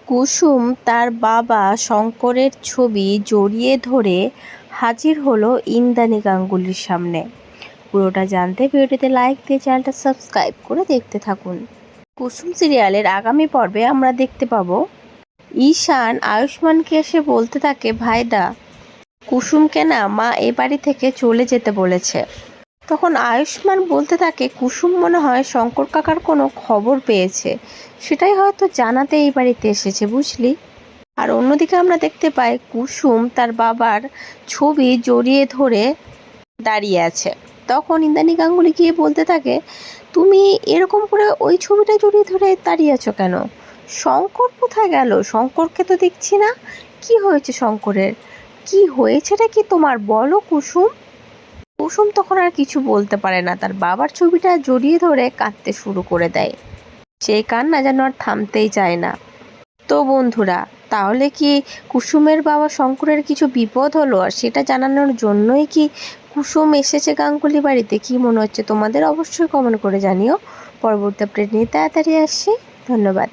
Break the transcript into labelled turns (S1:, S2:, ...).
S1: কুসুম তার বাবা শঙ্করের ছবি জড়িয়ে ধরে হাজির হলো ইন্দ্রাণী গাঙ্গুলির সামনে। পুরোটা জানতে ভিডিওটিতে লাইক দিয়ে চ্যানেলটা সাবস্ক্রাইব করে দেখতে থাকুন। কুসুম সিরিয়ালের আগামী পর্বে আমরা দেখতে পাবো ঈশান আয়ুষ্মানকে এসে বলতে থাকে, ভাইদা কুসুমকে না মা এ বাড়ি থেকে চলে যেতে বলেছে। তখন আয়ুষ্মান বলতে থাকে, কুসুম মনে হয় শঙ্কর কাকার কোনো খবর পেয়েছে, সেটাই হয়তো জানাতে এই বাড়িতে এসেছে, বুঝলি। আর অন্যদিকে আমরা দেখতে পাই কুসুম তার বাবার ছবি জড়িয়ে ধরে দাঁড়িয়ে আছে। তখন ইন্দ্রাণী গাঙ্গুলি গিয়ে বলতে থাকে, তুমি এরকম করে ওই ছবিটা জড়িয়ে ধরে দাঁড়িয়ে আছো কেন? শঙ্কর কোথায় গেল? শঙ্করকে তো দেখছি না। কি হয়েছে শঙ্করের? কি হয়েছেটা কি তোমার বলো কুসুম। কুসুম তখন আর কিছু বলতে পারে না, তার বাবার ছবিটা জড়িয়ে ধরে কাঁদতে শুরু করে দেয়। সেই কান্না যেন আর থামতেই চায় না। তো বন্ধুরা, তাহলে কি কুসুমের বাবা শঙ্করের কিছু বিপদ হলো, আর সেটা জানানোর জন্যই কি কুসুম এসেছে গাঙ্গুলি বাড়িতে? কি মনে হচ্ছে তোমাদের? অবশ্যই কমেন্ট করে জানিও। পরবর্তী আপডেট নিয়ে তাড়াতাড়ি আসছি। ধন্যবাদ।